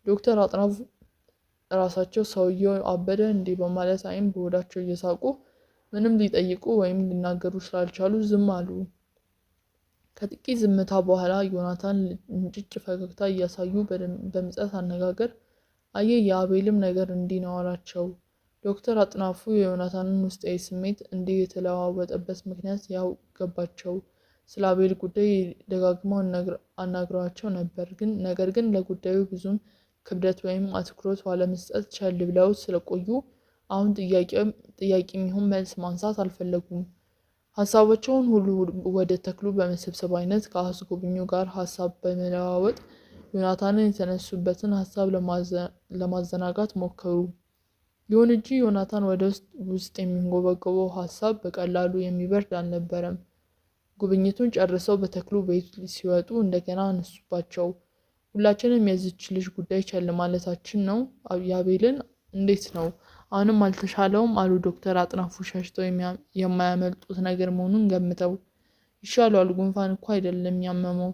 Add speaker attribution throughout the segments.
Speaker 1: ዶክተር አጥናፉ ራሳቸው ሰውየው አበደ እንዴ በማለት አይን በሆዳቸው እየሳቁ ምንም ሊጠይቁ ወይም ሊናገሩ ስላልቻሉ ዝም አሉ። ከጥቂት ዝምታ በኋላ ዮናታን እንጭጭ ፈገግታ እያሳዩ በምጸት አነጋገር አየህ የአቤልም ነገር እንዲህ ነው አላቸው። ዶክተር አጥናፉ የዮናታንን ውስጣዊ ስሜት እንዲህ የተለዋወጠበት ምክንያት ያው ገባቸው። ስለ አቤል ጉዳይ ደጋግመው አናግረዋቸው ነበር። ነገር ግን ለጉዳዩ ብዙም ክብደት ወይም አትኩሮት ባለመስጠት ቸል ብለው ስለቆዩ አሁን ጥያቄም ይሁን መልስ ማንሳት አልፈለጉም። ሀሳባቸውን ሁሉ ወደ ተክሉ በመሰብሰብ አይነት ከአስጎብኚው ጋር ሀሳብ በመለዋወጥ ዮናታንን የተነሱበትን ሀሳብ ለማዘናጋት ሞከሩ። ይሁን እንጂ ዮናታን ወደ ውስጥ የሚንጎበጎበው ሀሳብ በቀላሉ የሚበርድ አልነበረም። ጉብኝቱን ጨርሰው በተክሉ ቤት ሲወጡ እንደገና አነሱባቸው። ሁላችንም የዚች ልጅ ጉዳይ ቸል ማለታችን ነው። የአቤልን እንዴት ነው? አሁንም አልተሻለውም አሉ ዶክተር አጥናፉ ሸሽተው የማያመልጡት ነገር መሆኑን ገምተው። ይሻለዋል፣ ጉንፋን እኮ አይደለም ያመመው።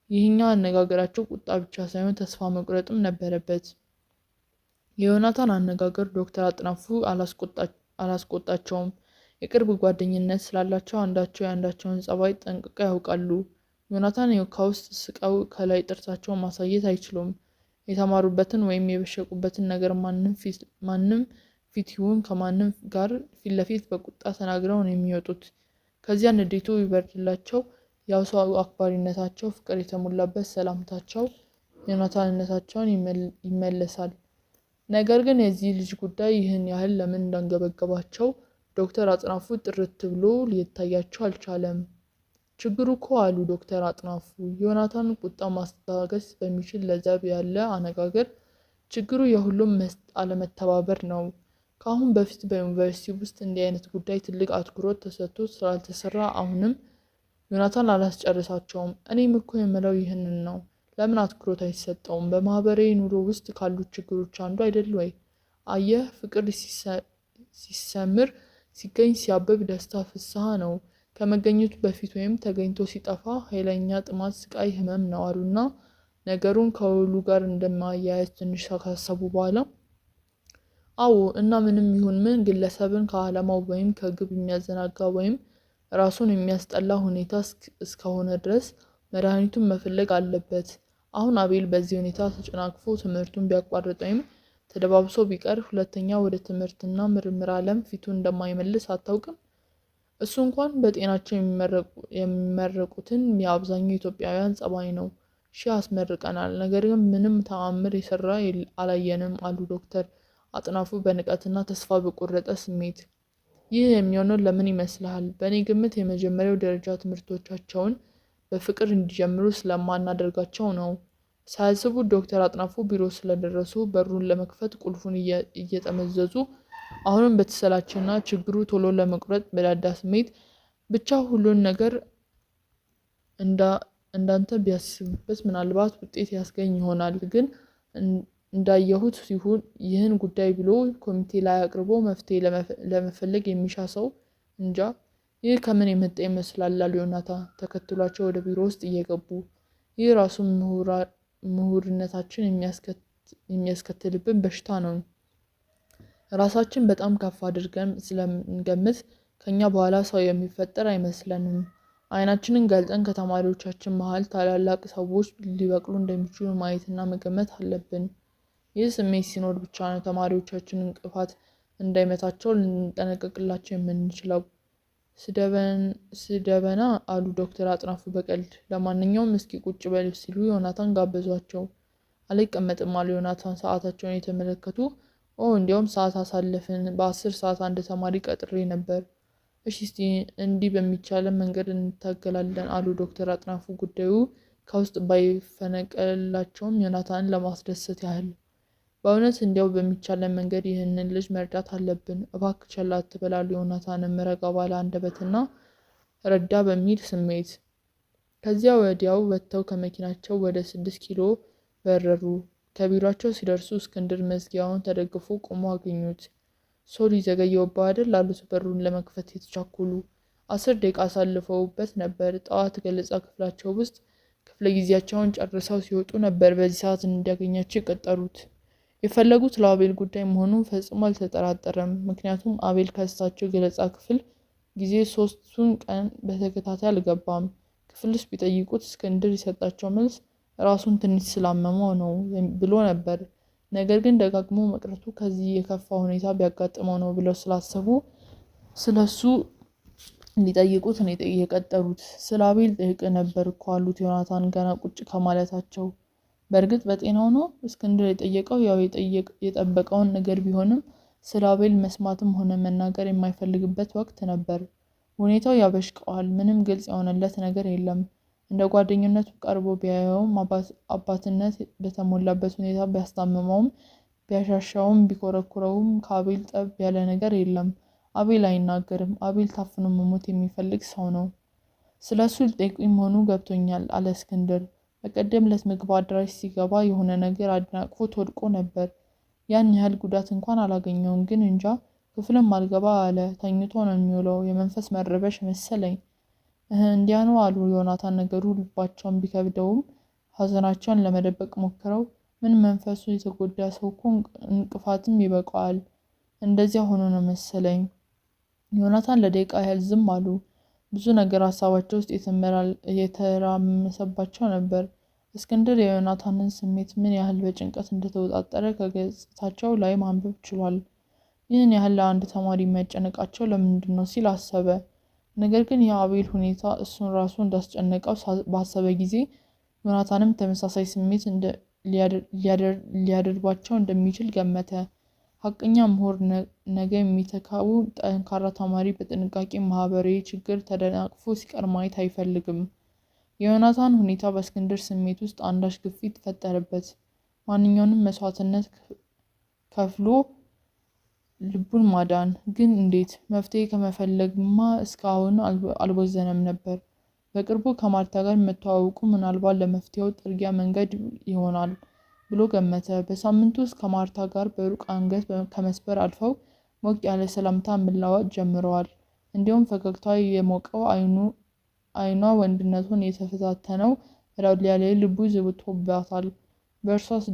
Speaker 1: ይህኛው አነጋገራቸው ቁጣ ብቻ ሳይሆን ተስፋ መቁረጥም ነበረበት። የዮናታን አነጋገር ዶክተር አጥናፉ አላስቆጣቸውም። የቅርብ ጓደኝነት ስላላቸው አንዳቸው የአንዳቸውን ጸባይ ጠንቅቀው ያውቃሉ። ዮናታን ከውስጥ ስቀው ከላይ ጥርሳቸውን ማሳየት አይችሉም። የተማሩበትን ወይም የበሸቁበትን ነገር ማንም ፊት ይሁን ከማንም ጋር ፊት ለፊት በቁጣ ተናግረው ነው የሚወጡት። ከዚያ ንዴቱ ይበርድላቸው ያው ሰው አክባሪነታቸው፣ ፍቅር የተሞላበት ሰላምታቸው፣ ዮናታንነታቸውን ይመለሳል። ነገር ግን የዚህ ልጅ ጉዳይ ይህን ያህል ለምን እንዳንገበገባቸው ዶክተር አጥናፉ ጥርት ብሎ ሊታያቸው አልቻለም። ችግሩ እኮ አሉ ዶክተር አጥናፉ ዮናታን ቁጣ ማስታገስ በሚችል ለዘብ ያለ አነጋገር፣ ችግሩ የሁሉም አለመተባበር ነው። ከአሁን በፊት በዩኒቨርሲቲ ውስጥ እንዲህ አይነት ጉዳይ ትልቅ አትኩሮት ተሰጥቶት ስላልተሰራ አሁንም ዮናታን አላስጨርሳቸውም። እኔም እኮ የምለው ይህንን ነው። ለምን አትኩሮት አይሰጠውም? በማህበራዊ ኑሮ ውስጥ ካሉት ችግሮች አንዱ አይደል ወይ? አየህ፣ ፍቅር ሲሰምር፣ ሲገኝ፣ ሲያብብ ደስታ ፍስሐ ነው። ከመገኘቱ በፊት ወይም ተገኝቶ ሲጠፋ ኃይለኛ ጥማት፣ ስቃይ፣ ህመም ነው አሉና ነገሩን ከውሉ ጋር እንደማያያዝ ትንሽ ካሰቡ በኋላ አዎ፣ እና ምንም ይሁን ምን ግለሰብን ከዓላማው ወይም ከግብ የሚያዘናጋ ወይም ራሱን የሚያስጠላ ሁኔታ እስከሆነ ድረስ መድኃኒቱን መፈለግ አለበት። አሁን አቤል በዚህ ሁኔታ ተጨናቅፎ ትምህርቱን ቢያቋርጥ ወይም ተደባብሶ ቢቀር ሁለተኛ ወደ ትምህርትና ምርምር ዓለም ፊቱን እንደማይመልስ አታውቅም? እሱ እንኳን በጤናቸው የሚመረቁትን የአብዛኛው ኢትዮጵያውያን ጸባይ ነው። አስመርቀናል፣ ነገር ግን ምንም ተአምር የሰራ አላየንም አሉ ዶክተር አጥናፉ በንቀትና ተስፋ በቆረጠ ስሜት። ይህ የሚሆነው ለምን ይመስልሃል? በእኔ ግምት የመጀመሪያው ደረጃ ትምህርቶቻቸውን በፍቅር እንዲጀምሩ ስለማናደርጋቸው ነው። ሳያስቡት ዶክተር አጥናፉ ቢሮ ስለደረሱ በሩን ለመክፈት ቁልፉን እየጠመዘዙ አሁንም በተሰላቸና ችግሩ ቶሎ ለመቁረጥ በዳዳ ስሜት ብቻ ሁሉን ነገር እንዳንተ ቢያስብበት ምናልባት ውጤት ያስገኝ ይሆናል። ግን እንዳየሁት ሲሆን ይህን ጉዳይ ብሎ ኮሚቴ ላይ አቅርቦ መፍትሄ ለመፈለግ የሚሻ ሰው እንጃ። ይህ ከምን የመጣ ይመስላል አሉ ዮናታን ተከትሏቸው ወደ ቢሮ ውስጥ እየገቡ። ይህ ራሱ ምሁርነታችን የሚያስከትልብን በሽታ ነው። ራሳችን በጣም ከፍ አድርገን ስለምንገምት ከኛ በኋላ ሰው የሚፈጠር አይመስለንም። አይናችንን ገልጠን ከተማሪዎቻችን መሀል ታላላቅ ሰዎች ሊበቅሉ እንደሚችሉ ማየትና መገመት አለብን። ይህ ስሜት ሲኖር ብቻ ነው ተማሪዎቻችን እንቅፋት እንዳይመታቸው ልንጠነቀቅላቸው የምንችለው። ስደበና አሉ ዶክተር አጥናፉ በቀልድ። ለማንኛውም እስኪ ቁጭ በል ሲሉ ዮናታን ጋበዟቸው። አልቀመጥም አሉ ዮናታን ሰዓታቸውን የተመለከቱ። እንዲያውም ሰዓት አሳለፍን። በ10 ሰዓት አንድ ተማሪ ቀጥሬ ነበር። እሺ እስቲ እንዲህ በሚቻለን መንገድ እንታገላለን አሉ ዶክተር አጥናፉ ጉዳዩ ከውስጥ ባይፈነቀላቸውም ዮናታንን ለማስደሰት ያህል። በእውነት እንዲያው በሚቻለን መንገድ ይህንን ልጅ መርዳት አለብን። እባክህ ቸል አትበል አሉ ዮናታንም ረጋ ባለ አንደበትና ረዳ በሚል ስሜት። ከዚያ ወዲያው ወጥተው ከመኪናቸው ወደ 6 ኪሎ በረሩ። ከቢሯቸው ሲደርሱ እስክንድር መዝጊያውን ተደግፎ ቆሞ አገኙት። ሶሊ ዘገየውብህ አይደል አሉት በሩን ለመክፈት የተቻኮሉ። 10 ደቂቃ አሳልፈውበት ነበር። ጠዋት ገለጻ ክፍላቸው ውስጥ ክፍለ ጊዜያቸውን ጨርሰው ሲወጡ ነበር በዚህ ሰዓት እንዲያገኛቸው የቀጠሩት። የፈለጉት ለአቤል ጉዳይ መሆኑን ፈጽሞ አልተጠራጠረም። ምክንያቱም አቤል ከእሳቸው ገለጻ ክፍል ጊዜ 3ቱን ቀን በተከታታይ አልገባም። ክፍል ውስጥ ቢጠይቁት እስክንድር የሰጣቸው መልስ ራሱን ትንሽ ስላመመው ነው ብሎ ነበር። ነገር ግን ደጋግሞ መቅረቱ ከዚህ የከፋ ሁኔታ ቢያጋጥመው ነው ብለው ስላሰቡ ስለሱ እንዲጠይቁት ነው የቀጠሩት። ስለ አቤል ጠይቅ ነበር እኮ አሉት ዮናታን ገና ቁጭ ከማለታቸው። በእርግጥ በጤናው ነው እስክንድር የጠየቀው። ያው የጠበቀውን ነገር ቢሆንም ስለ አቤል መስማትም ሆነ መናገር የማይፈልግበት ወቅት ነበር። ሁኔታው ያበሽቀዋል። ምንም ግልጽ የሆነለት ነገር የለም። እንደ ጓደኝነቱ ቀርቦ ቢያየውም አባትነት በተሞላበት ሁኔታ ቢያስታምመውም ቢያሻሻውም ቢኮረኩረውም ከአቤል ጠብ ያለ ነገር የለም። አቤል አይናገርም። አቤል ታፍኖ መሞት የሚፈልግ ሰው ነው። ስለሱ ሊጠይቁኝ መሆኑ ገብቶኛል አለ እስክንድር። በቀደም ዕለት ምግብ አዳራሽ ሲገባ የሆነ ነገር አድናቅፎት ወድቆ ነበር። ያን ያህል ጉዳት እንኳን አላገኘውም፣ ግን እንጃ ክፍልም አልገባ አለ። ተኝቶ ነው የሚውለው። የመንፈስ መረበሽ መሰለኝ። እንዲያ ነው አሉ ዮናታን። ነገሩ ልባቸውን ቢከብደውም ሀዘናቸውን ለመደበቅ ሞክረው ምን መንፈሱ የተጎዳ ሰው እኮ እንቅፋትም ይበቃዋል። እንደዚያ ሆኖ ነው መሰለኝ። ዮናታን ለደቂቃ ያህል ዝም አሉ። ብዙ ነገር ሀሳባቸው ውስጥ የተራመሰባቸው ነበር። እስክንድር የዮናታንን ስሜት ምን ያህል በጭንቀት እንደተወጣጠረ ከገጽታቸው ላይ ማንበብ ችሏል። ይህን ያህል ለአንድ ተማሪ የሚያጨነቃቸው ለምንድን ነው ሲል አሰበ። ነገር ግን የአቤል ሁኔታ እሱን ራሱ እንዳስጨነቀው ባሰበ ጊዜ ዮናታንም ተመሳሳይ ስሜት ሊያደርባቸው እንደሚችል ገመተ። ሀቀኛ ምሁር ነገ የሚተካው ጠንካራ ተማሪ በጥንቃቄ ማህበራዊ ችግር ተደናቅፎ ሲቀር ማየት አይፈልግም። የዮናታን ሁኔታ በእስክንድር ስሜት ውስጥ አንዳች ግፊት ፈጠረበት። ማንኛውንም መስዋዕትነት ከፍሎ ልቡን ማዳን። ግን እንዴት? መፍትሄ ከመፈለግማ እስካሁን አልቦዘነም ነበር። በቅርቡ ከማርታ ጋር መተዋወቁ ምናልባት ለመፍትሄው ጥርጊያ መንገድ ይሆናል ብሎ ገመተ። በሳምንቱ ውስጥ ከማርታ ጋር በሩቅ አንገት ከመስበር አልፈው ሞቅ ያለ ሰላምታ መለዋወጥ ጀምረዋል። እንዲሁም ፈገግታ የሞቀው አይኗ ወንድነቱን የተፈታተነው ራውሊያ ላይ ልቡ ዝብቶባታል። በእርሷስ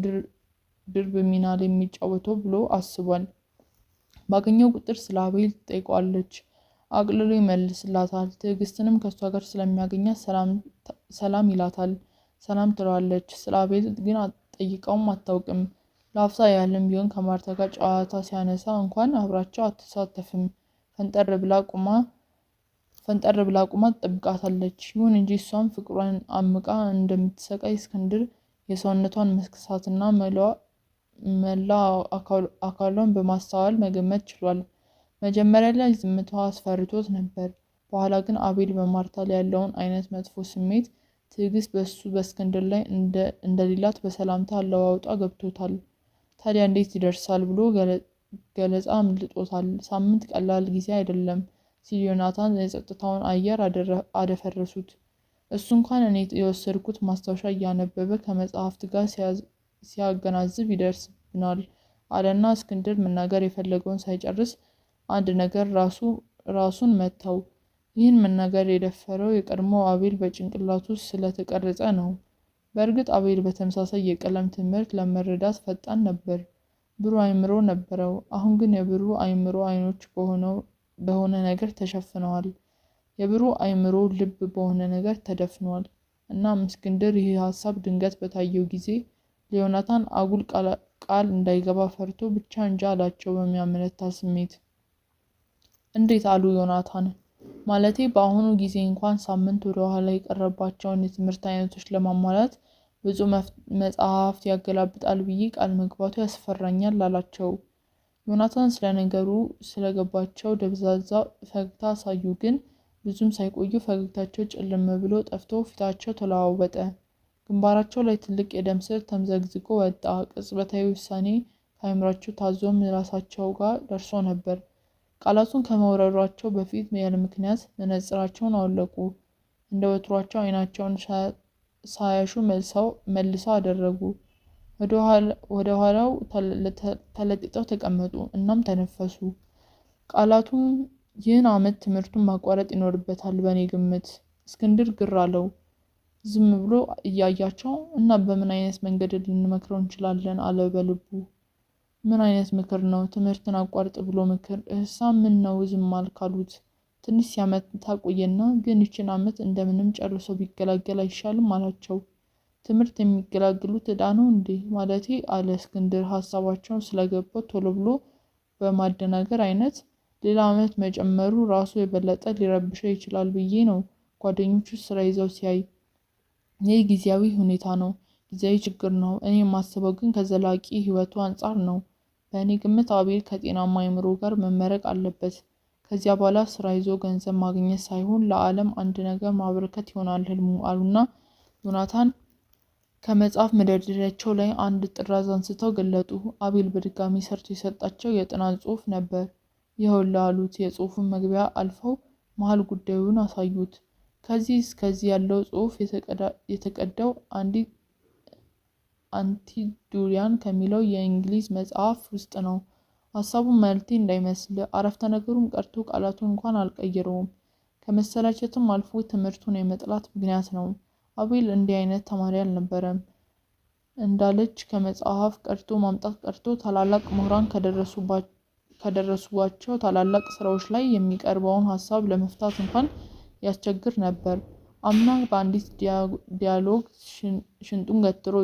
Speaker 1: ድርብ ሚና ላይ የሚጫወተው ብሎ አስቧል። ባገኘው ቁጥር ስለ አቤል ትጠይቀዋለች። አቅልሎ ይመልስላታል። ትዕግስትንም ከእሷ ጋር ስለሚያገኛት ሰላም ይላታል። ሰላም ትለዋለች። ስለ አቤል ግን ጠይቀውም አታውቅም። ለአፍታ ያህልም ቢሆን ከማርታ ጋር ጨዋታ ሲያነሳ እንኳን አብራቸው አትሳተፍም። ፈንጠር ብላ ቁማ ትጠብቃታለች። ይሁን እንጂ እሷም ፍቅሯን አምቃ እንደምትሰቃይ እስክንድር የሰውነቷን መስከሳትና መላ አካሏን በማስተዋል መገመት ችሏል። መጀመሪያ ላይ ዝምታዋ አስፈርቶት ነበር። በኋላ ግን አቤል በማርታ ላይ ያለውን አይነት መጥፎ ስሜት ትዕግስት በእስክንድር ላይ እንደሌላት በሰላምታ አለዋውጣ ገብቶታል። ታዲያ እንዴት ይደርሳል ብሎ ገለጻ አምልጦታል። ሳምንት ቀላል ጊዜ አይደለም ሲል ዮናታን የጸጥታውን አየር አደፈረሱት። እሱ እንኳን እኔ የወሰድኩት ማስታወሻ እያነበበ ከመጽሐፍት ጋር ሲያገናዝብ ይደርስብናል አለና እስክንድር መናገር የፈለገውን ሳይጨርስ አንድ ነገር ራሱን መታው። ይህን መናገር የደፈረው የቀድሞ አቤል በጭንቅላቱ ስለተቀረጸ ነው። በእርግጥ አቤል በተመሳሳይ የቀለም ትምህርት ለመረዳት ፈጣን ነበር። ብሩህ አእምሮ ነበረው። አሁን ግን የብሩህ አእምሮ አይኖች በሆነ ነገር ተሸፍነዋል። የብሩህ አእምሮ ልብ በሆነ ነገር ተደፍኗል። እናም እስክንድር ይህ ሀሳብ ድንገት በታየው ጊዜ ለዮናታን አጉል ቃል እንዳይገባ ፈርቶ ብቻ እንጃ አላቸው በሚያመነታ ስሜት። እንዴት አሉ ዮናታን። ማለቴ በአሁኑ ጊዜ እንኳን ሳምንት ወደ ኋላ የቀረባቸውን የትምህርት አይነቶች ለማሟላት ብዙ መጽሐፍት ያገላብጣል ብዬ ቃል መግባቱ ያስፈራኛል አላቸው። ዮናታን ስለነገሩ ስለገባቸው ደብዛዛ ፈገግታ አሳዩ። ግን ብዙም ሳይቆዩ ፈገግታቸው ጭልም ብሎ ጠፍቶ ፊታቸው ተለዋወጠ። ግንባራቸው ላይ ትልቅ የደም ስር ተምዘግዝጎ ወጣ። ቅጽበታዊ ውሳኔ ከአእምሯቸው ታዞም ራሳቸው ጋር ደርሶ ነበር። ቃላቱን ከመውረዷቸው በፊት ያለ ምክንያት መነጽራቸውን አወለቁ። እንደ ወትሯቸው አይናቸውን ሳያሹ መልሰው አደረጉ። ወደ ኋላው ተለጥጠው ተቀመጡ። እናም ተነፈሱ። ቃላቱም ይህን ዓመት ትምህርቱን ማቋረጥ ይኖርበታል በእኔ ግምት። እስክንድር ግር አለው። ዝም ብሎ እያያቸው እና በምን አይነት መንገድ ልንመክረው እንችላለን አለ በልቡ። ምን አይነት ምክር ነው? ትምህርትን አቋርጥ ብሎ ምክር? እህሳ ምን ነው ዝም አልክ አሉት። ትንሽ ሲያመታ ቆየና ግን ይችን ዓመት እንደምንም ጨርሶ ቢገላገል አይሻልም አላቸው። ትምህርት የሚገላግሉት ዕዳ ነው እንዴ ማለቴ አለ እስክንድር ሀሳባቸው ስለገባው ቶሎ ብሎ በማደናገር አይነት። ሌላ ዓመት መጨመሩ ራሱ የበለጠ ሊረብሸው ይችላል ብዬ ነው። ጓደኞቹ ስራ ይዘው ሲያይ ይህ ጊዜያዊ ሁኔታ ነው፣ ጊዜያዊ ችግር ነው። እኔ የማስበው ግን ከዘላቂ ህይወቱ አንጻር ነው። በእኔ ግምት አቤል ከጤናማ አእምሮ ጋር መመረቅ አለበት። ከዚያ በኋላ ስራ ይዞ ገንዘብ ማግኘት ሳይሆን ለዓለም አንድ ነገር ማበረከት ይሆናል ህልሙ አሉና ዮናታን ከመጽሐፍ መደርደሪያቸው ላይ አንድ ጥራዝ አንስተው ገለጡ። አቤል በድጋሚ ሰርቶ የሰጣቸው የጥናት ጽሑፍ ነበር። ይኸውልህ አሉት። የጽሑፉን መግቢያ አልፈው መሀል ጉዳዩን አሳዩት። ከዚህ እስከዚህ ያለው ጽሑፍ የተቀዳው አንቲዱሪያን ከሚለው የእንግሊዝ መጽሐፍ ውስጥ ነው። ሀሳቡን መልቴ እንዳይመስል አረፍተ ነገሩን ቀርቶ ቃላቱን እንኳን አልቀየረውም። ከመሰላቸትም አልፎ ትምህርቱን የመጥላት ምክንያት ነው። አቤል እንዲህ አይነት ተማሪ አልነበረም። እንዳለች ከመጽሐፍ ቀርቶ ማምጣት ቀርቶ ታላላቅ ምሁራን ከደረሱባቸው ታላላቅ ስራዎች ላይ የሚቀርበውን ሀሳብ ለመፍታት እንኳን ያስቸግር ነበር። አምና በአንዲት ዲያሎግ ሽንጡን ገትሮ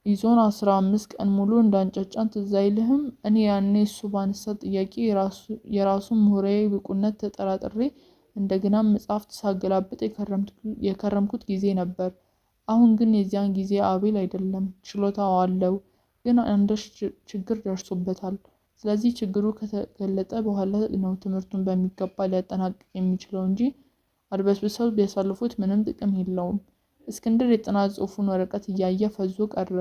Speaker 1: ይዞን 15 ቀን ሙሉ እንዳንጫጫን ትዝ አይልህም? እኔ ያኔ እሱ ባነሳ ጥያቄ የራሱን ምሁራዊ ብቁነት ተጠራጥሬ እንደገና መጽሐፍት ሳገላብጥ የከረምኩት ጊዜ ነበር። አሁን ግን የዚያን ጊዜ አቤል አይደለም። ችሎታው አለው፣ ግን አንዳች ችግር ደርሶበታል። ስለዚህ ችግሩ ከተገለጠ በኋላ ነው ትምህርቱን በሚገባ ሊያጠናቅቅ የሚችለው እንጂ አድበስብሰው ቢያሳልፉት ምንም ጥቅም የለውም። እስክንድር የጥናት ጽሑፉን ወረቀት እያየ ፈዞ ቀረ።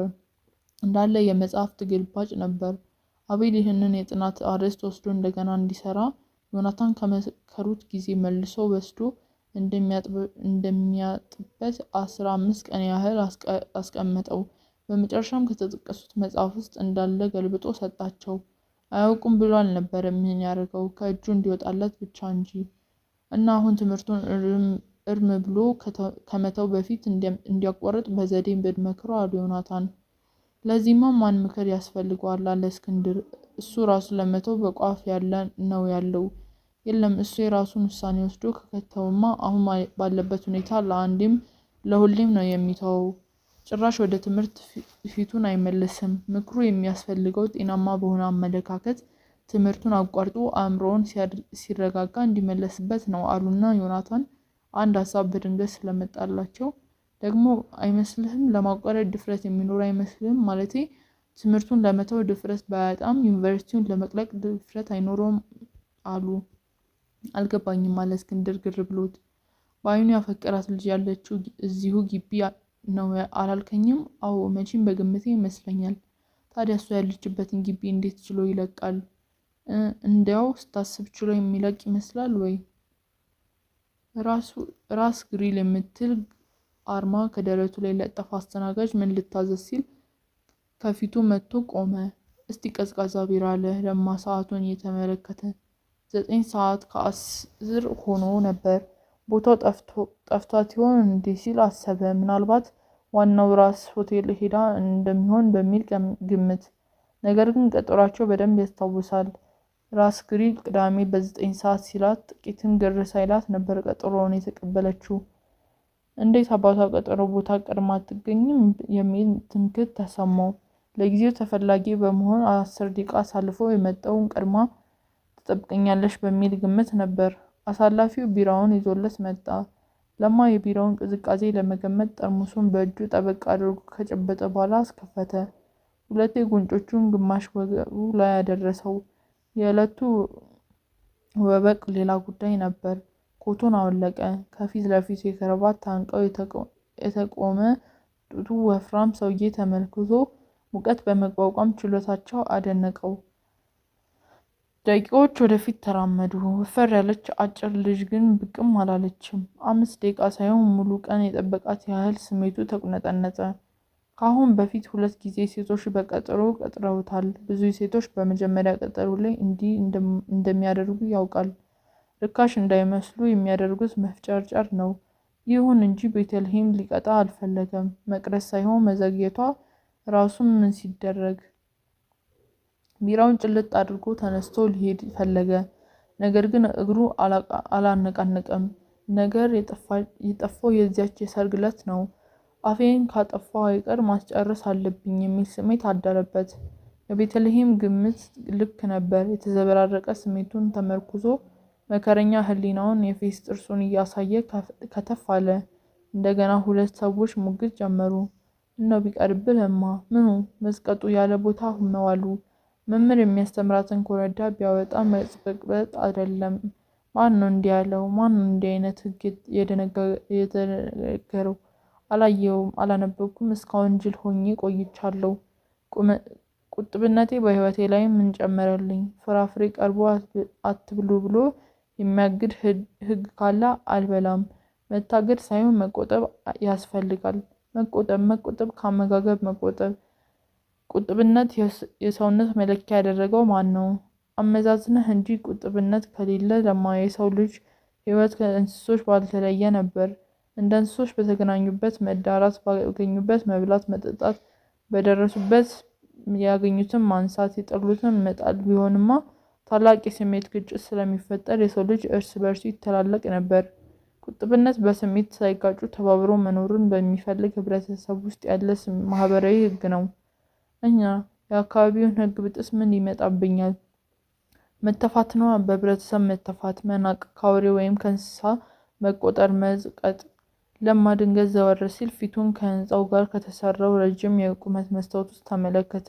Speaker 1: እንዳለ የመጽሐፍት ግልባጭ ነበር። አቤል ይህንን የጥናት አርዕስት ወስዶ እንደገና እንዲሰራ ዮናታን ከመከሩት ጊዜ መልሶ ወስዶ እንደሚያጥበት 15 ቀን ያህል አስቀመጠው። በመጨረሻም ከተጠቀሱት መጽሐፍ ውስጥ እንዳለ ገልብጦ ሰጣቸው። አያውቁም ብሎ አልነበረም ምን ያደርገው ከእጁ እንዲወጣለት ብቻ እንጂ። እና አሁን ትምህርቱን እርም ብሎ ከመተው በፊት እንዲያቋርጥ በዘዴ ብንመክረው አሉ ዮናታን። ለዚህማ ማን ምክር ያስፈልገዋል አለ እስክንድር። እሱ ራሱ ለመተው በቋፍ ያለ ነው ያለው። የለም እሱ የራሱን ውሳኔ ወስዶ ከከተውማ አሁን ባለበት ሁኔታ ለአንዴም ለሁሌም ነው የሚተወው። ጭራሽ ወደ ትምህርት ፊቱን አይመልስም። ምክሩ የሚያስፈልገው ጤናማ በሆነ አመለካከት ትምህርቱን አቋርጦ አእምሮውን ሲረጋጋ እንዲመለስበት ነው አሉና ዮናታን አንድ ሀሳብ በድንገት ስለመጣላቸው ደግሞ አይመስልህም? ለማቋረጥ ድፍረት የሚኖር አይመስልህም? ማለቴ ትምህርቱን ለመተው ድፍረት ባያጣም ዩኒቨርሲቲውን ለመቅለቅ ድፍረት አይኖረውም አሉ። አልገባኝም አለ እስክንድር ግር ብሎት። በአይኑ ያፈቀራት ልጅ ያለችው እዚሁ ግቢ ነው አላልከኝም? አዎ መቼም በግምቴ ይመስለኛል። ታዲያ እሷ ያለችበትን ግቢ እንዴት ችሎ ይለቃል? እንዲያው ስታስብ ችሎ የሚለቅ ይመስላል ወይ? ራስ ግሪል የምትል አርማ ከደረቱ ላይ ለጠፈ አስተናጋጅ ምን ልታዘዝ ሲል ከፊቱ መጥቶ ቆመ። እስቲ ቀዝቃዛ ቢራ አለ ለማ ሰዓቱን እየተመለከተ። 9 ሰዓት ከ10 ሆኖ ነበር። ቦታው ጠፍቷት ይሆን እንዴ ሲል አሰበ። ምናልባት ዋናው ራስ ሆቴል ሄዳ እንደሚሆን በሚል ግምት። ነገር ግን ቀጠሯቸው በደንብ ያስታውሳል። ራስ ግሪል ቅዳሜ በ9 ሰዓት ሲላት ጥቂትም ግር ሳይላት ነበር ቀጠሮውን የተቀበለችው። እንዴት አባቷ ቀጠሮ ቦታ ቀድማ አትገኝም የሚል ትምክህት ተሰማው። ለጊዜው ተፈላጊ በመሆን 10 ደቂቃ አሳልፎ የመጣውን ቀድማ ትጠብቀኛለች በሚል ግምት ነበር። አሳላፊው ቢራውን ይዞለት መጣ። ለማ የቢራውን ቅዝቃዜ ለመገመት ጠርሙሱን በእጁ ጠበቅ አድርጎ ከጨበጠ በኋላ አስከፈተ። ሁለቴ ጉንጮቹን ግማሽ ወገቡ ላይ ያደረሰው። የዕለቱ ወበቅ ሌላ ጉዳይ ነበር። ኮቱን አወለቀ። ከፊት ለፊቱ የከረባት ታንቀው የተቆመ ጡቱ ወፍራም ሰውዬ ተመልክቶ ሙቀት በመቋቋም ችሎታቸው አደነቀው። ደቂቃዎች ወደፊት ተራመዱ። ወፈር ያለች አጭር ልጅ ግን ብቅም አላለችም። 5 ደቂቃ ሳይሆን ሙሉ ቀን የጠበቃት ያህል ስሜቱ ተቁነጠነጠ። ከአሁን በፊት 2 ጊዜ ሴቶች በቀጠሮ ቀጥረውታል። ብዙ ሴቶች በመጀመሪያ ቀጠሮ ላይ እንዲህ እንደሚያደርጉ ያውቃል። ርካሽ እንዳይመስሉ የሚያደርጉት መፍጨርጨር ነው። ይሁን እንጂ ቤተልሔም ሊቀጣ አልፈለገም። መቅረት ሳይሆን መዘግየቷ ራሱን ምን ሲደረግ። ቢራውን ጭልጥ አድርጎ ተነስቶ ሊሄድ ፈለገ። ነገር ግን እግሩ አላነቃነቀም። ነገር የጠፋው የዚያች የሰርግ ዕለት ነው። አፌን ካጠፋው አይቀር ማስጨረስ አለብኝ የሚል ስሜት አደረበት። የቤተልሔም ግምት ልክ ነበር። የተዘበራረቀ ስሜቱን ተመርኩዞ መከረኛ ሕሊናውን የፌስ ጥርሱን እያሳየ ከተፍ አለ። እንደገና ሁለት ሰዎች ሙግት ጀመሩ። እነው ቢቀርብህ እማ ምኑ መስቀጡ ያለ ቦታ መዋሉ። መምህር የሚያስተምራትን ኮረዳ ቢያወጣ መጽበቅበጥ አይደለም። ማን ነው እንዲህ ያለው? ማን ነው እንዲህ አይነት ሕግ የተነገረው? አላየውም፣ አላነበብኩም። እስካሁን ጅል ሆኜ ቆይቻለሁ። ቁጥብነቴ በሕይወቴ ላይ ምን ጨመረልኝ? ፍራፍሬ ቀርቦ አትብሉ ብሎ የሚያግድ ሕግ ካለ አልበላም። መታገድ ሳይሆን መቆጠብ ያስፈልጋል። መቆጠብ ከአመጋገብ መቆጠብ። ቁጥብነት የሰውነት መለኪያ ያደረገው ማን ነው? አመዛዝነህ እንጂ ቁጥብነት ከሌለ ለማ የሰው ልጅ ሕይወት ከእንስሶች ባልተለየ ነበር። እንደ እንስሶች በተገናኙበት መዳራት፣ ባገኙበት መብላት መጠጣት፣ በደረሱበት ያገኙትን ማንሳት፣ የጠሉትን መጣል ቢሆንማ ታላቅ የስሜት ግጭት ስለሚፈጠር የሰው ልጅ እርስ በርሱ ይተላለቅ ነበር። ቁጥብነት በስሜት ሳይጋጩ ተባብሮ መኖርን በሚፈልግ ህብረተሰብ ውስጥ ያለ ማህበራዊ ሕግ ነው። እኛ የአካባቢውን ሕግ ብጥስ ምን ይመጣብኛል? መተፋት ነዋ። በህብረተሰብ መተፋት፣ መናቅ፣ ከአውሬ ወይም ከእንስሳ መቆጠር፣ መዝቀጥ። ለማ ድንገት ዘወር ሲል ፊቱን ከህንፃው ጋር ከተሰራው ረጅም የቁመት መስታወት ውስጥ ተመለከተ።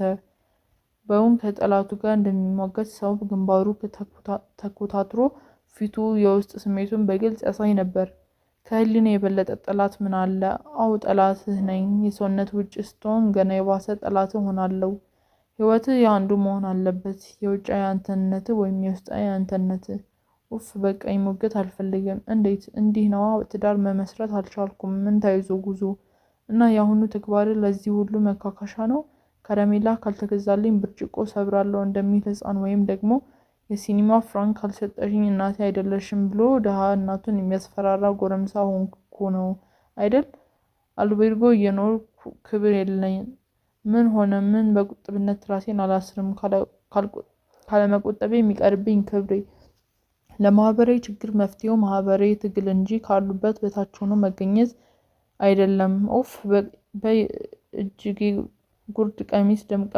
Speaker 1: በውን ከጠላቱ ጋር እንደሚሟገት ሰው ግንባሩ ተኮታትሮ ፊቱ የውስጥ ስሜቱን በግልጽ ያሳይ ነበር። ከህሊና የበለጠ ጠላት ምን አለ? አው ጠላትህ ነኝ። የሰውነት ውጭ ስትሆን ገና የባሰ ጠላትህ ሆናለሁ። ህይወትህ የአንዱ መሆን አለበት። የውጫዊ አንተነትህ ወይም የውስጣዊ አንተነትህ። ኡፍ በቃኝ፣ ሞገት አልፈልግም። እንዴት እንዲህ ነዋ። ትዳር መመስረት አልቻልኩም። ምን ተይዞ ጉዞ እና የአሁኑ ተግባር ለዚህ ሁሉ መካካሻ ነው። ከረሜላ ካልተገዛልኝ ብርጭቆ ሰብራለሁ እንደሚል ህፃን ወይም ደግሞ የሲኒማ ፍራንክ ካልሰጠሽኝ እናቴ አይደለሽም ብሎ ድሃ እናቱን የሚያስፈራራ ጎረምሳ ሆንኩ ነው አይደል? አልቤርጎ እየኖርኩ ክብር የለኝ። ምን ሆነ ምን? በቁጥብነት ራሴን አላስርም። ካለመቆጠቤ የሚቀርብኝ ክብሬ። ለማህበራዊ ችግር መፍትሄው ማህበራዊ ትግል እንጂ ካሉበት በታች ሆኖ መገኘት አይደለም። ኦፍ በእጅጌ ጉርድ ቀሚስ ደምቃ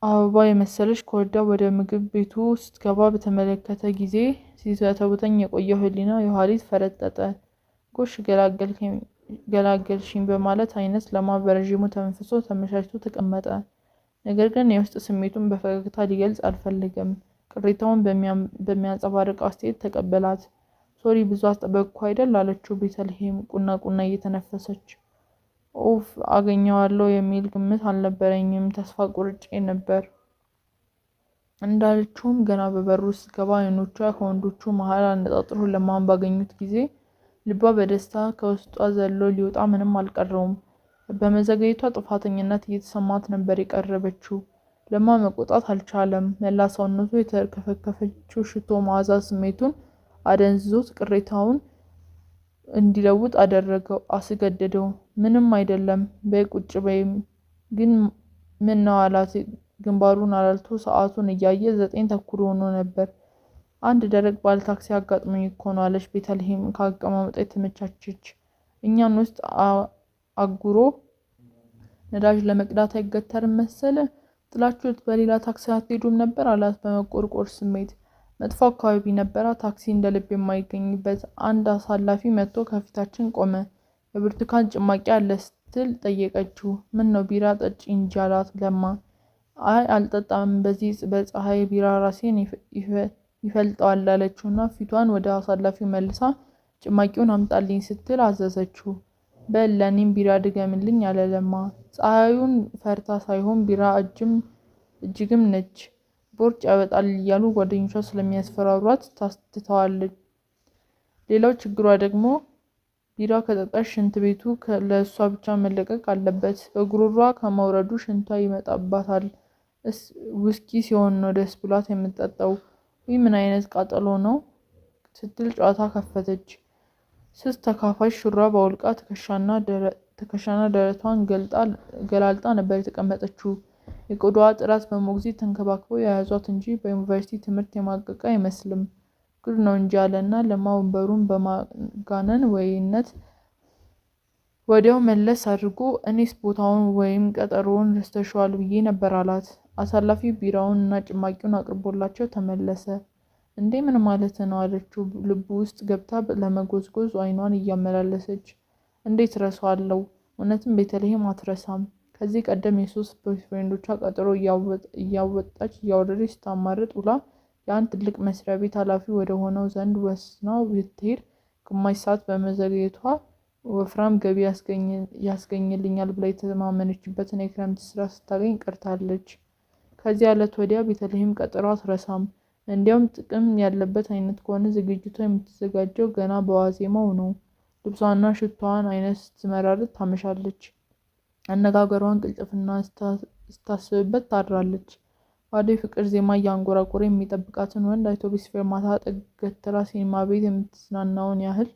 Speaker 1: አበባ የመሰለች ኮረዳ ወደ ምግብ ቤቱ ስትገባ በተመለከተ ጊዜ ሲዘተውተኝ የቆየው ህሊና የኋሊት ፈረጠጠ። ጎሽ ገላገልሽኝ በማለት አይነት ለማ በረዥሙ ተንፍሶ ተመቻችቶ ተቀመጠ። ነገር ግን የውስጥ ስሜቱን በፈገግታ ሊገልጽ አልፈለገም። ቅሬታውን በሚያንጸባርቅ አስተያየት ተቀበላት። ሶሪ ብዙ አስጠበቅኩ አይደል አለችው ቤተልሔም ቁና ቁና እየተነፈሰች። ኦፍ አገኘዋለሁ የሚል ግምት አልነበረኝም። ተስፋ ቁርጬ ነበር። እንዳለችውም ገና በበሩ ስትገባ አይኖቿ ከወንዶቹ መሀል አነጣጥሮ ለማን ባገኙት ጊዜ ልቧ በደስታ ከውስጧ ዘሎ ሊወጣ ምንም አልቀረውም። በመዘገየቷ ጥፋተኝነት እየተሰማት ነበር የቀረበችው። ለማ መቆጣት አልቻለም። መላ ሰውነቱ የተከፈከፈችው ሽቶ መዓዛ ስሜቱን አደንዝዞት ቅሬታውን እንዲለውጥ አደረገው፣ አስገደደው። ምንም አይደለም በይ ቁጭ በይም። ግን ምን ነው አላት ግንባሩን አላልቶ ሰዓቱን እያየ 9:15 ሆኖ ነበር። አንድ ደረቅ ባለ ታክሲ አጋጥሞኝ እኮ ነው አለች ቤተልሔም ከአቀማመጧ የተመቻቸች። እኛን ውስጥ አጉሮ ነዳጅ ለመቅዳት አይገተርም መሰለ። ጥላችሁት በሌላ ታክሲ አትሄዱም ነበር አላት በመቆርቆር ስሜት። መጥፎ አካባቢ ነበራ፣ ታክሲ እንደ ልብ የማይገኝበት። አንድ አሳላፊ መጥቶ ከፊታችን ቆመ። የብርቱካን ጭማቂ አለ ስትል ጠየቀችው። ምን ነው ቢራ ጠጪ እንጂ አላት ለማ። አይ አልጠጣም፣ በዚህ በፀሐይ ቢራ ራሴን ይፈልጠዋል አለችውና ፊቷን ወደ አሳላፊው መልሳ ጭማቂውን አምጣልኝ ስትል አዘዘችው። በል ለኔም ቢራ ድገምልኝ አለ ለማ። ፀሐዩን ፈርታ ሳይሆን ቢራ እጅግም ነች። ቦርጭ ያወጣል እያሉ ጓደኞቿ ስለሚያስፈራሯት ታስትተዋለች። ሌላው ችግሯ ደግሞ ቢራ ከጠጣች ሽንት ቤቱ ለእሷ ብቻ መለቀቅ አለበት። በጉሮሯ ከመውረዱ ሽንቷ ይመጣባታል። ውስኪ ሲሆን ነው ደስ ብሏት የምትጠጣው። ይህ ምን አይነት ቃጠሎ ነው ስትል ጨዋታ ከፈተች። ስስ ተካፋሽ ሹራብ አውልቃ ትከሻና ደረቷን ገላልጣ ነበር የተቀመጠችው። የቆዳዋ ጥራት በሞግዚት ተንከባክበው የያዟት እንጂ በዩኒቨርሲቲ ትምህርት የማቀቀ አይመስልም። ጉድ ነው እንጂ አለና ለማ ወንበሩን በማጋነን ወይነት ወዲያው መለስ አድርጎ እኔስ ቦታውን ወይም ቀጠሮውን ረስተሽዋል ብዬ ነበር አላት። አሳላፊው ቢራውን እና ጭማቂውን አቅርቦላቸው ተመለሰ። እንዴ ምን ማለት ነው አለችው ልቡ ውስጥ ገብታ ለመጎዝጎዝ አይኗን እያመላለሰች። እንዴት ረሳዋለሁ? እውነትም ቤተልሔም አትረሳም። ከዚህ ቀደም የሶስት ቦይፍሬንዶቿ ቀጠሮ እያወጣች እያወረደች ስታማርጥ ውላ የአንድ ትልቅ መስሪያ ቤት ኃላፊ ወደ ሆነው ዘንድ ወስናው ብትሄድ ግማሽ ሰዓት በመዘግየቷ ወፍራም ገቢ ያስገኝልኛል ብላ የተማመነችበትን የክረምት ስራ ስታገኝ ቀርታለች። ከዚያ ዕለት ወዲያ ቤተልሔም ቀጠሮ አትረሳም። እንዲያውም ጥቅም ያለበት አይነት ከሆነ ዝግጅቷ የምትዘጋጀው ገና በዋዜማው ነው። ልብሷና ሽቷዋን አይነት ስትመራርጥ ታመሻለች። አነጋገሯን ቅልጥፍና ስታስብበት ታድራለች። ባዶ የፍቅር ዜማ እያንጎራጎረ የሚጠብቃትን ወንድ አውቶቡስ ፌርማታ ገትራ ሲኒማ ቤት የምትዝናናውን ያህል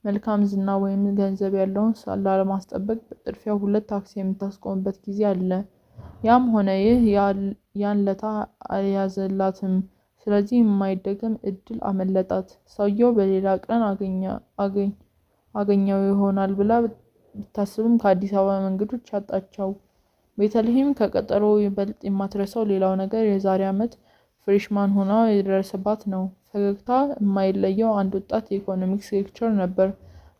Speaker 1: መልካም ዝና ወይም ገንዘብ ያለውን ላለማስጠበቅ በጥድፊያ 2 ታክሲ የምታስቆምበት ጊዜ አለ። ያም ሆነ ይህ ያን ለታ አልያዘላትም። ስለዚህ የማይደገም እድል አመለጣት። ሰውየው በሌላ ቀን አገኘው ይሆናል ብላ ብታስብም ከአዲስ አበባ መንገዶች አጣቸው። ቤተልሔም ከቀጠሮ ይበልጥ የማትረሳው ሌላው ነገር የዛሬ ዓመት ፍሬሽማን ሆና የደረሰባት ነው። ፈገግታ የማይለየው አንድ ወጣት የኢኮኖሚክስ ሌክቸር ነበር።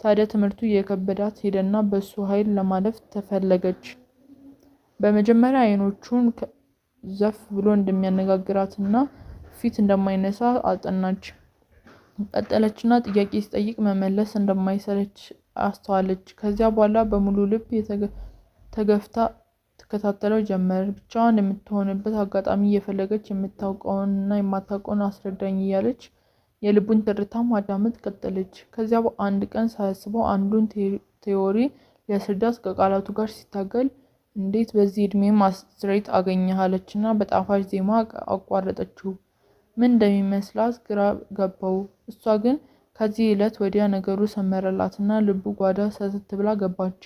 Speaker 1: ታዲያ ትምህርቱ እየከበዳት ሄደና በሱ ኃይል ለማለፍ ተፈለገች። በመጀመሪያ አይኖቹን ዘፍ ብሎ እንደሚያነጋግራትና ፊት እንደማይነሳ አጠናች። ቀጠለችና ጥያቄ ሲጠይቅ መመለስ እንደማይሰለች አስተዋለች። ከዚያ በኋላ በሙሉ ልብ ተገፍታ ትከታተለው ጀመር። ብቻዋን የምትሆንበት አጋጣሚ እየፈለገች የምታውቀውንና የማታውቀውን አስረዳኝ እያለች የልቡን ትርታ ማዳመጥ ቀጠለች። ከዚያ አንድ ቀን ሳያስበው አንዱን ቴዎሪ ሊያስረዳት ከቃላቱ ጋር ሲታገል እንዴት በዚህ ዕድሜ ማስትሬት አገኘህ አለችና በጣፋጭ ዜማ አቋረጠችው። ምን እንደሚመስላት ግራ ገባው። እሷ ግን ከዚህ ዕለት ወዲያ ነገሩ ሰመረላትና ልቡ ጓዳ ሰተት ብላ ገባች።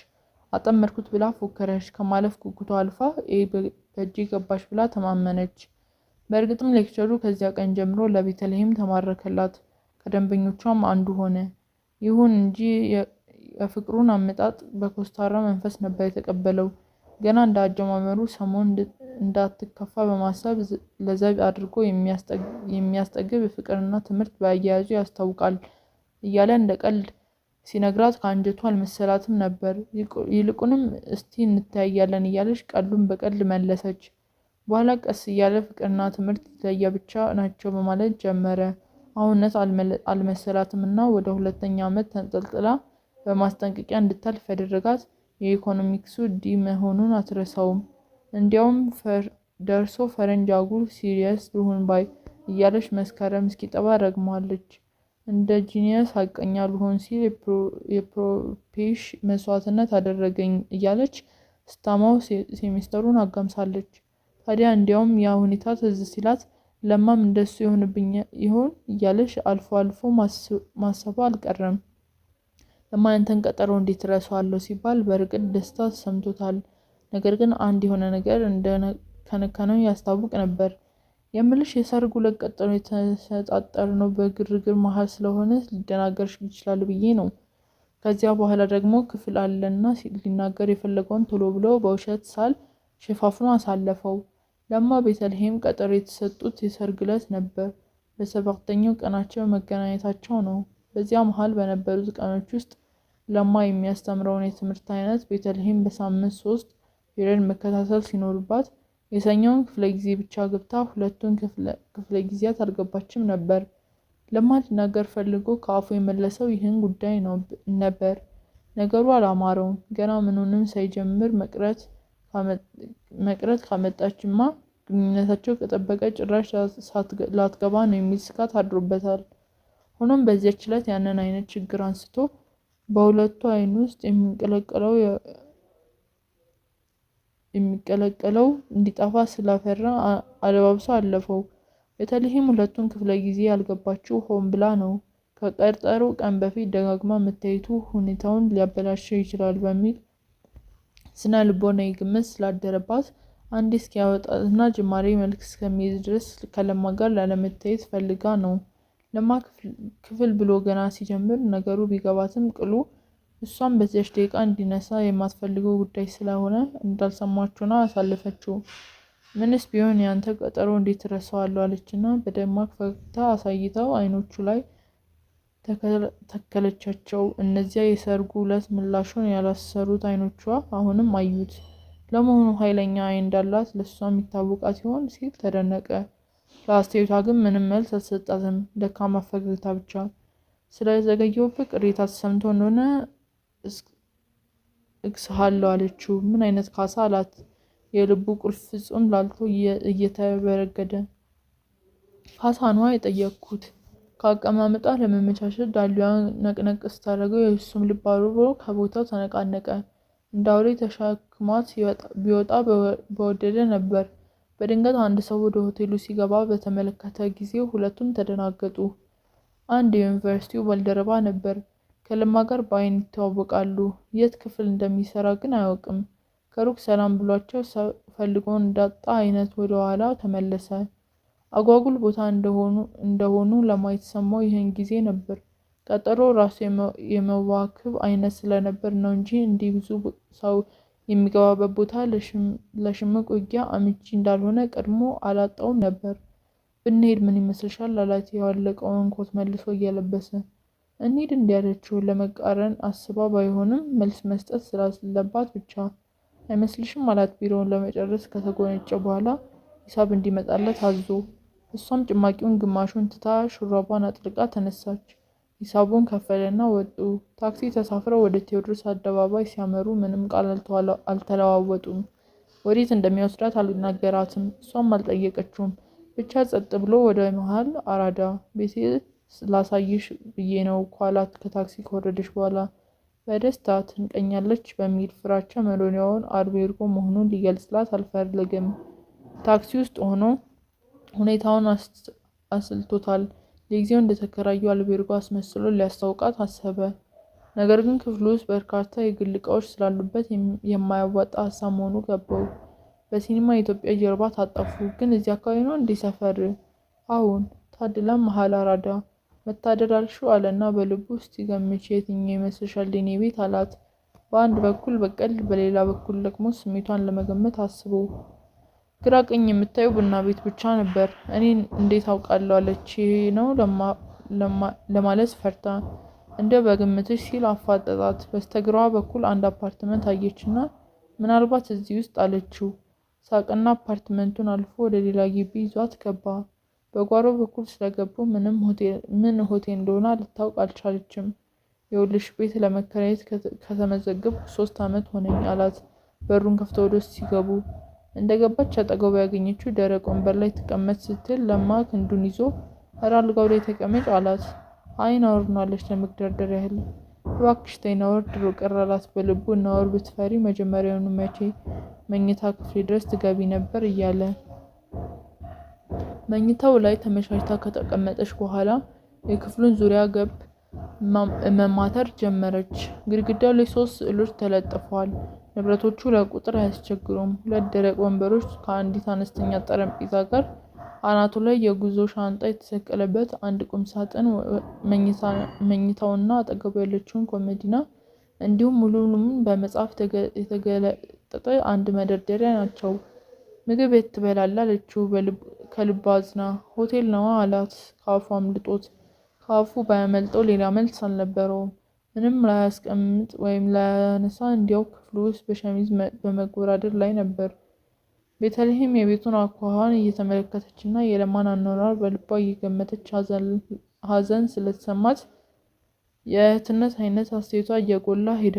Speaker 1: አጠመድኩት ብላ ፎከረች። ከማለፍ ጉጉቷ አልፋ በእጄ ገባች ብላ ተማመነች። በእርግጥም ሌክቸሩ ከዚያ ቀን ጀምሮ ለቤተልሔም ተማረከላት። ከደንበኞቿም አንዱ ሆነ። ይሁን እንጂ የፍቅሩን አመጣጥ በኮስታራ መንፈስ ነበር የተቀበለው። ገና እንዳጀማመሩ ሰሞን እንዳትከፋ በማሰብ ለዘብ አድርጎ የሚያስጠግብ ፍቅርና ትምህርት በአያያዙ ያስታውቃል እያለ እንደ ቀልድ ሲነግራት ከአንጀቱ አልመሰላትም ነበር። ይልቁንም እስቲ እንተያያለን እያለች ቀልዱን በቀልድ መለሰች። በኋላ ቀስ እያለ ፍቅርና ትምህርት ለየብቻ ናቸው በማለት ጀመረ። አሁነት አልመሰላትም እና ወደ 2ኛ ዓመት ተንጠልጥላ በማስጠንቀቂያ እንድታልፍ ያደረጋት የኢኮኖሚክሱ ዲ መሆኑን አትረሳውም። እንዲያውም ደርሶ ፈረንጅ አጉል ሲሪየስ ልሁን ባይ እያለች መስከረም እስኪጠባ ረግማለች። እንደ ጂኒየስ ሀቀኛ ልሆን ሲል የፕሮፔሽ መስዋዕትነት አደረገኝ እያለች ስታማው ሴሚስተሩን አጋምሳለች። ታዲያ እንዲያውም ያ ሁኔታ ትዝ ሲላት ለማም እንደሱ ይሆንብኝ ይሆን እያለች አልፎ አልፎ ማሰቧ አልቀረም። ለማ ያንተን ቀጠሮ እንዴት ረሳዋለሁ ሲባል በርግጥ ደስታ ተሰምቶታል። ነገር ግን አንድ የሆነ ነገር ከነከነው ያስታውቅ ነበር። የምልሽ የሰርጉ ዕለት ቀጠሮ የተሰጣጠርነው በግርግር መሀል ስለሆነ ሊደናገርሽ ይችላል ብዬ ነው። ከዚያ በኋላ ደግሞ ክፍል አለና ሊናገር የፈለገውን ቶሎ ብሎ በውሸት ሳል ሸፋፍኖ አሳለፈው። ለማ ቤተልሔም ቀጠሮ የተሰጡት የሰርግ ዕለት ነበር። በ7ኛው ቀናቸው መገናኘታቸው ነው። በዚያ መሀል በነበሩት ቀኖች ውስጥ ለማ የሚያስተምረውን የትምህርት አይነት ቤተልሔም በሳምንት 3 ፒሪየድ መከታተል ሲኖርባት የሰኞውን ክፍለ ጊዜ ብቻ ገብታ 2ቱን ክፍለ ጊዜያት አልገባችም ነበር። ለማ ሊናገር ፈልጎ ከአፉ የመለሰው ይህን ጉዳይ ነበር። ነገሩ አላማረውም። ገና ምኑንም ሳይጀምር መቅረት ካመጣችማ ግንኙነታቸው ከጠበቀ ጭራሽ ላትገባ ነው የሚል ስጋት አድሮበታል። ሆኖም በዚያች ዕለት ያንን አይነት ችግር አንስቶ በሁለቱ አይን ውስጥ የሚቀለቀለው እንዲጠፋ ስላፈራ አለባብሶ አለፈው። ቤተልሔም ሁለቱን ክፍለ ጊዜ ያልገባችው ሆን ብላ ነው። ከቀጠሮ ቀን በፊት ደጋግማ መታየቱ ሁኔታውን ሊያበላሸው ይችላል በሚል ስነ ልቦናዊ ግምት ስላደረባት አንዴ እስኪያወጣና ጅማሬ መልክ እስከሚይዝ ድረስ ከለማ ጋር ላለመታየት ፈልጋ ነው። ለማ ክፍል ብሎ ገና ሲጀምር ነገሩ ቢገባትም ቅሉ እሷም በዚያች ደቂቃ እንዲነሳ የማትፈልገው ጉዳይ ስለሆነ እንዳልሰማችውና አሳለፈችው። ምንስ ቢሆን ያንተ ቀጠሮ እንዴት ረሳዋለሁ አለችና በደማቅ ፈገግታ አሳይታው አይኖቹ ላይ ተከለቻቸው። እነዚያ የሰርጉ ዕለት ምላሹን ያላሰሩት አይኖቿ አሁንም አዩት። ለመሆኑ ኃይለኛ አይን እንዳላት ለሷም ይታወቃት ይሆን ሲል ተደነቀ። ለአስተያየቷ ግን ምንም መልስ አልሰጣትም። ደካማ ፈገግታ ብቻ። ስለዘገየሁበት ቅሬታ ተሰምቶ እንደሆነ እክስሃለሁ አለችው። ምን አይነት ካሳ አላት። የልቡ ቁልፍ ፍጹም ላልቶ እየተበረገደ። ካሳ ነዋ የጠየቅኩት። ከአቀማመጧ ለመመቻቸት ዳሌዋን ነቅነቅ ስታደርገው የእሱም ልብ አብሮ ከቦታው ተነቃነቀ። እንደ አውሬ ተሸክሟት ቢወጣ በወደደ ነበር። በድንገት አንድ ሰው ወደ ሆቴሉ ሲገባ በተመለከተ ጊዜ ሁለቱም ተደናገጡ። አንድ የዩኒቨርሲቲው ባልደረባ ነበር። ከለማ ጋር በአይን ይተዋወቃሉ። የት ክፍል እንደሚሰራ ግን አያውቅም። ከሩቅ ሰላም ብሏቸው ፈልጎ እንዳጣ አይነት ወደ ኋላ ተመለሰ። አጓጉል ቦታ እንደሆኑ ለማየት ሰማው ይህን ጊዜ ነበር። ቀጠሮ ራሱ የመዋክብ አይነት ስለነበር ነው እንጂ እንዲህ ብዙ ሰው የሚገባበት ቦታ ለሽምቅ ውጊያ አመቺ እንዳልሆነ ቀድሞ አላጣውም ነበር። ብንሄድ ምን ይመስልሻል አላት የዋለቀውን ኮት መልሶ እየለበሰ። እንሂድ እንዲያለችው ለመቃረን አስባ ባይሆንም መልስ መስጠት ስላለባት ብቻ። አይመስልሽም አላት ቢሮውን ለመጨረስ ከተጎነጨ በኋላ ሂሳብ እንዲመጣለት አዞ። እሷም ጭማቂውን ግማሹን ትታ ሹራቧን አጥልቃ ተነሳች። ሂሳቡን ከፈለና ወጡ። ታክሲ ተሳፍረው ወደ ቴዎድሮስ አደባባይ ሲያመሩ ምንም ቃል አልተለዋወጡም። ወዴት እንደሚወስዳት አልናገራትም። እሷም አልጠየቀችውም። ብቻ ጸጥ ብሎ ወደ መሃል አራዳ ቤቴ ላሳይሽ ብዬ ነው ኳላት ከታክሲ ከወረደች በኋላ። በደስታ ትንቀኛለች በሚል ፍራቻ መኖሪያውን አልቤርጎ መሆኑን ሊገልጽላት አልፈለገም። ታክሲ ውስጥ ሆኖ ሁኔታውን አስልቶታል። ለጊዜው እንደተከራዩ አልቤርጎ አስመስሎ ሊያስታውቃት አሰበ። ነገር ግን ክፍሉ ውስጥ በርካታ የግል ዕቃዎች ስላሉበት የማያዋጣ ሀሳብ መሆኑ ገባው። በሲኒማ የኢትዮጵያ ጀርባ ታጠፉ። ግን እዚህ አካባቢ ነው እንዴ ሰፈር? አሁን ታድላ መሃል አራዳ። መታደር አልሽው አለና በልቡ ውስጥ ሲገምች የትኛው ይመስልሻል የኔ ቤት አላት። በአንድ በኩል በቀል በሌላ በኩል ደግሞ ስሜቷን ለመገመት አስቦ። ግራ ቀኝ የምታየው ቡና ቤት ብቻ ነበር። እኔን እንዴት አውቃለሁ አለች። ይሄ ነው ለማለት ፈርታ። እንደ በግምትሽ ሲል አፋጠጣት። በስተግራዋ በኩል አንድ አፓርትመንት አየችና ምናልባት እዚህ ውስጥ አለችው። ሳቅና አፓርትመንቱን አልፎ ወደ ሌላ ግቢ ይዟት ገባ። በጓሮ በኩል ስለገቡ ምን ሆቴል እንደሆነ ልታውቅ አልቻለችም። የውልሽ ቤት ለመከራየት ከተመዘገብኩ 3 ዓመት ሆነኝ አላት። በሩን ከፍተው ወደ ውስጥ ሲገቡ እንደገባች አጠገቡ ያገኘችው ደረቅ ወንበር ላይ ትቀመጥ ስትል ለማ ክንዱን ይዞ ኧረ አልጋው ላይ ተቀመጭ አላት። አይ ነውር ነው አለች ለመግደርደር ያህል። እባክሽ ተይ ነውር ድሮ ቀረ አላት በልቡ። ነውር ብትፈሪ መጀመሪያውኑ መቼ መኝታ ክፍሌ ድረስ ትገቢ ነበር እያለ። መኝታው ላይ ተመቻችታ ከተቀመጠች በኋላ የክፍሉን ዙሪያ ገብ መማተር ጀመረች። ግድግዳው ላይ 3 ስዕሎች ተለጥፈዋል። ንብረቶቹ ለቁጥር አያስቸግሩም። 2 ደረቅ ወንበሮች ከአንዲት አነስተኛ ጠረጴዛ ጋር፣ አናቱ ላይ የጉዞ ሻንጣ የተሰቀለበት አንድ ቁም ሳጥን፣ መኝታውና አጠገቡ ያለችውን ኮመዲና እንዲሁም ሙሉውን በመጽሐፍ የተገለጠጠ አንድ መደርደሪያ ናቸው። ምግብ የት ትበላለህ አለችው ከልቧ አዝና። ሆቴል ነዋ አላት ከአፉ አምልጦት። ከአፉ ባያመልጠው ሌላ መልስ አልነበረውም። ምንም ላያስቀምጥ ወይም ላያነሳ እንዲያው ክፍሉ ውስጥ በሸሚዝ በመጎራደር ላይ ነበር። ቤተልሔም የቤቱን አኳኋን እየተመለከተችና የለማን አኗኗር በልቧ እየገመተች ሀዘን ስለተሰማት የእህትነት አይነት አስተያየቷ እየጎላ ሄደ።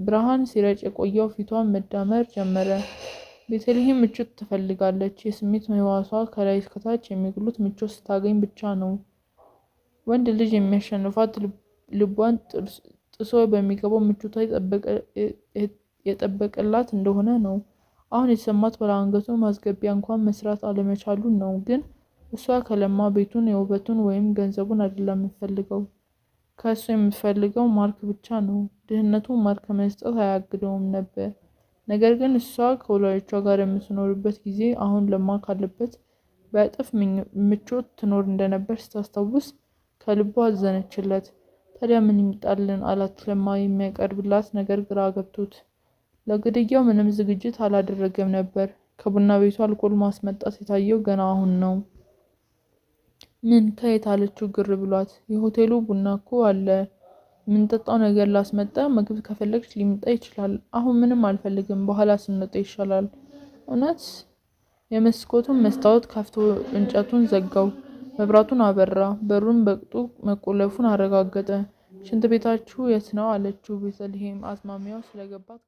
Speaker 1: ብርሃን ሲረጭ የቆየው ፊቷን መዳመር ጀመረ። ቤተልሔም ምቾት ትፈልጋለች። የስሜት ህዋሷ ከላይ እስከታች የሚግሉት ምቾት ስታገኝ ብቻ ነው። ወንድ ልጅ የሚያሸንፋት ልቧን ጥሶ በሚገባው ምቾቷ የጠበቀላት እንደሆነ ነው። አሁን የተሰማት ባለአንገቱ ማስገቢያ እንኳን መስራት አለመቻሉን ነው። ግን እሷ ከለማ ቤቱን፣ የውበቱን ወይም ገንዘቡን አይደለም የምትፈልገው። ከእሱ የምትፈልገው ማርክ ብቻ ነው። ድህነቱ ማርክ ከመስጠት አያግደውም ነበር። ነገር ግን እሷ ከወላጆቿ ጋር የምትኖርበት ጊዜ አሁን ለማ ካለበት በእጥፍ ምቾት ትኖር እንደነበር ስታስታውስ ከልቧ አዘነችለት። ታዲያ ምን ይምጣልን አላት ለማ የሚያቀርብላት ነገር ግራ ገብቶት። ለግድያው ምንም ዝግጅት አላደረገም ነበር። ከቡና ቤቱ አልኮል ማስመጣት የታየው ገና አሁን ነው። ምን ከየት አለችው ግር ብሏት። የሆቴሉ ቡና እኮ አለ። የምንጠጣው ነገር ላስመጣ፣ ምግብ ከፈለግሽ ሊመጣ ይችላል። አሁን ምንም አልፈልግም፣ በኋላ ስንወጣ ይሻላል። እውነት? የመስኮቱን መስታወት ከፍቶ እንጨቱን ዘጋው። መብራቱን አበራ። በሩን በቅጡ መቆለፉን አረጋገጠ። ሽንት ቤታችሁ የት ነው አለችው ቤተልሔም አዝማሚያው ስለገባት